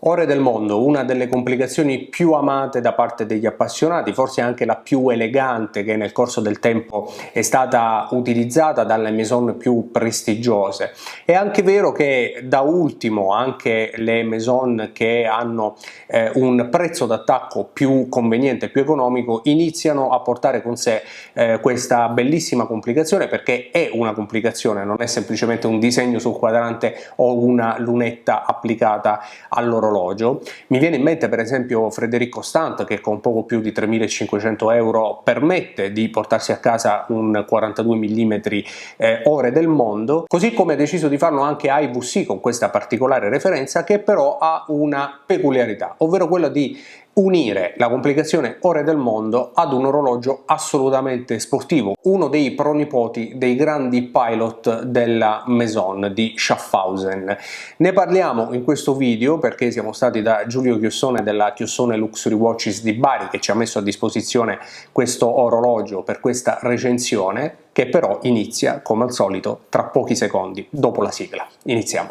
Ore del mondo, una delle complicazioni più amate da parte degli appassionati, forse anche la più elegante che nel corso del tempo è stata utilizzata dalle maison più prestigiose. È anche vero che da ultimo anche le maison che hanno un prezzo d'attacco più conveniente, più economico, iniziano a portare con sé questa bellissima complicazione, perché è una complicazione, non è semplicemente un disegno sul quadrante o una lunetta applicata all'orologio. Mi viene in mente per esempio Frédéric Constant, che con poco più di 3.500 euro permette di portarsi a casa un 42 mm ore del mondo, così come ha deciso di farlo anche IWC con questa particolare referenza, che però ha una peculiarità, ovvero quella di unire la complicazione ore del mondo ad un orologio assolutamente sportivo, uno dei pronipoti dei grandi pilot della Maison di Schaffhausen. Ne parliamo in questo video perché siamo stati da Giulio Chiossone della Chiossone Luxury Watches di Bari, che ci ha messo a disposizione questo orologio per questa recensione, che però inizia come al solito tra pochi secondi dopo la sigla. Iniziamo.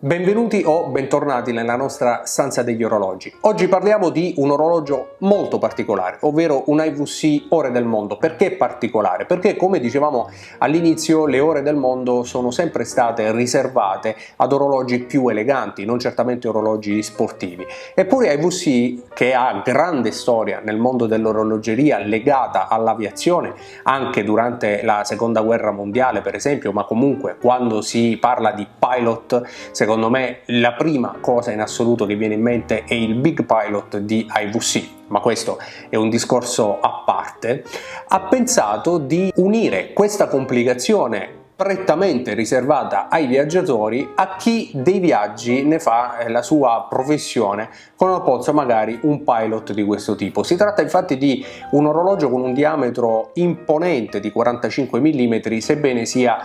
Benvenuti o bentornati nella nostra stanza degli orologi. Oggi parliamo di un orologio molto particolare, ovvero un IWC ore del mondo. Perché particolare? Perché, come dicevamo all'inizio, le ore del mondo sono sempre state riservate ad orologi più eleganti, non certamente orologi sportivi. Eppure IWC, che ha grande storia nel mondo dell'orologeria legata all'aviazione, anche durante la seconda guerra mondiale per esempio, ma comunque quando si parla di pilot, secondo me la prima cosa in assoluto che viene in mente è il Big Pilot di IWC, ma questo è un discorso a parte. Ha pensato di unire questa complicazione prettamente riservata ai viaggiatori a chi dei viaggi ne fa la sua professione, con al polso magari un pilot di questo tipo. Si tratta infatti di un orologio con un diametro imponente di 45 mm, sebbene sia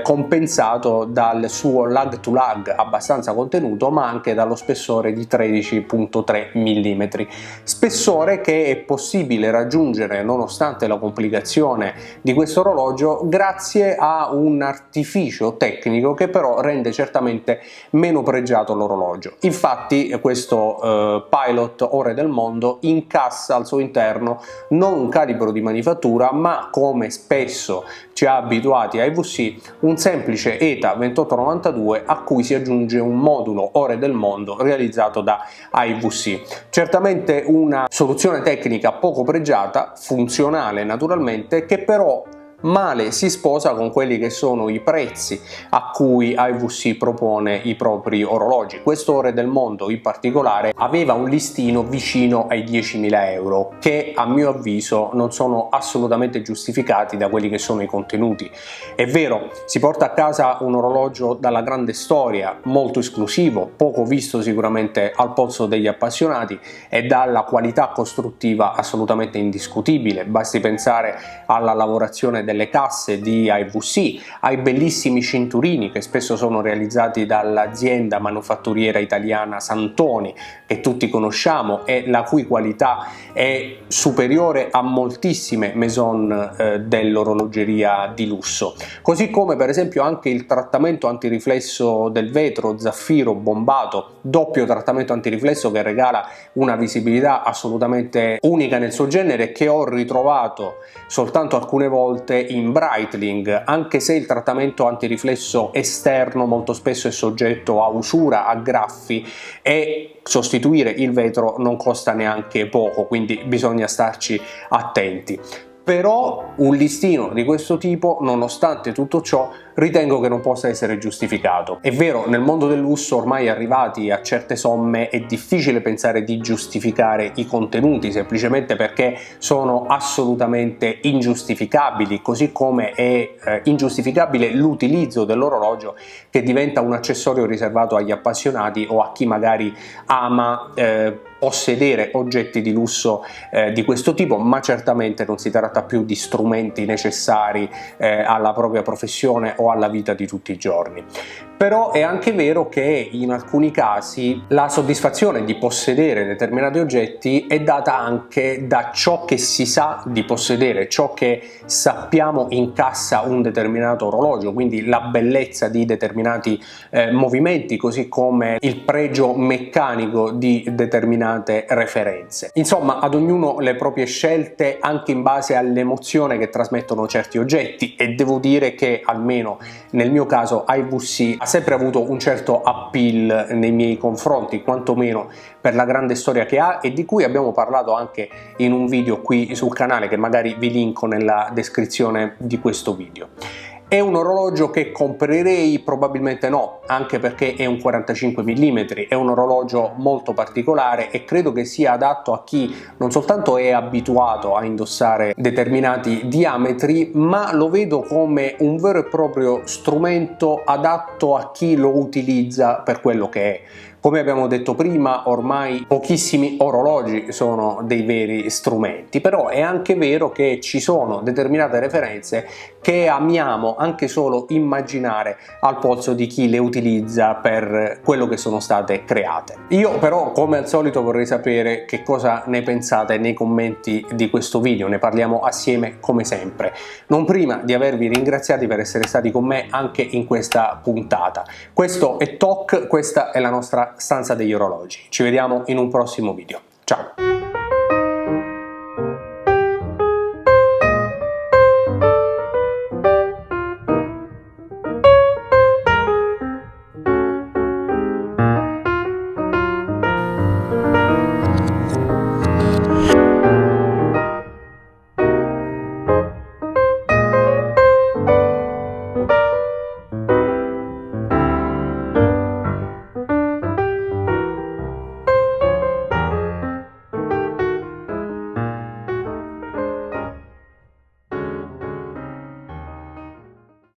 compensato dal suo lag to lag abbastanza contenuto, ma anche dallo spessore di 13,3 mm. Spessore che è possibile raggiungere nonostante la complicazione di questo orologio grazie a un artificio tecnico che però rende certamente meno pregiato l'orologio. Infatti questo pilot ore del mondo incassa al suo interno non un calibro di manifattura, ma, come spesso ci ha abituati a IWC, un semplice ETA 2892 a cui si aggiunge un modulo ore del mondo realizzato da IWC. Certamente una soluzione tecnica poco pregiata, funzionale naturalmente, che però male si sposa con quelli che sono i prezzi a cui IWC propone i propri orologi. Questo ore del mondo in particolare aveva un listino vicino ai 10.000 euro, che a mio avviso non sono assolutamente giustificati da quelli che sono i contenuti. È vero, si porta a casa un orologio dalla grande storia, molto esclusivo, poco visto sicuramente al polso degli appassionati, e dalla qualità costruttiva assolutamente indiscutibile. Basti pensare alla lavorazione delle casse di IWC, ai bellissimi cinturini che spesso sono realizzati dall'azienda manufatturiera italiana Santoni, che tutti conosciamo e la cui qualità è superiore a moltissime maison dell'orologeria di lusso. Così come per esempio anche il trattamento antiriflesso del vetro zaffiro bombato, doppio trattamento antiriflesso che regala una visibilità assolutamente unica nel suo genere, che ho ritrovato soltanto alcune volte in Breitling, anche se il trattamento antiriflesso esterno molto spesso è soggetto a usura, a graffi, e sostituire il vetro non costa neanche poco, quindi bisogna starci attenti. Però un listino di questo tipo, nonostante tutto ciò, ritengo che non possa essere giustificato. È vero, nel mondo del lusso, ormai arrivati a certe somme, è difficile pensare di giustificare i contenuti semplicemente perché sono assolutamente ingiustificabili, così come è ingiustificabile l'utilizzo dell'orologio, che diventa un accessorio riservato agli appassionati o a chi magari ama possedere oggetti di lusso di questo tipo, ma certamente non si tratta più di strumenti necessari alla propria professione o alla vita di tutti i giorni. Però è anche vero che in alcuni casi la soddisfazione di possedere determinati oggetti è data anche da ciò che si sa di possedere, ciò che sappiamo incassa un determinato orologio, quindi la bellezza di determinati movimenti, così come il pregio meccanico di determinate referenze. Insomma, ad ognuno le proprie scelte anche in base all'emozione che trasmettono certi oggetti, e devo dire che almeno nel mio caso IWC ha sempre avuto un certo appeal nei miei confronti, quantomeno per la grande storia che ha e di cui abbiamo parlato anche in un video qui sul canale che magari vi linko nella descrizione di questo video. È un orologio che comprerei? Probabilmente no, anche perché è un 45 mm, è un orologio molto particolare e credo che sia adatto a chi non soltanto è abituato a indossare determinati diametri, ma lo vedo come un vero e proprio strumento adatto a chi lo utilizza per quello che è. Come abbiamo detto prima, ormai pochissimi orologi sono dei veri strumenti, però è anche vero che ci sono determinate referenze che amiamo anche solo immaginare al polso di chi le utilizza per quello che sono state create. Io però, come al solito, vorrei sapere che cosa ne pensate nei commenti di questo video, ne parliamo assieme come sempre, non prima di avervi ringraziati per essere stati con me anche in questa puntata. Questo è TOC, questa è la nostra stanza degli orologi. Ci vediamo in un prossimo video. Ciao!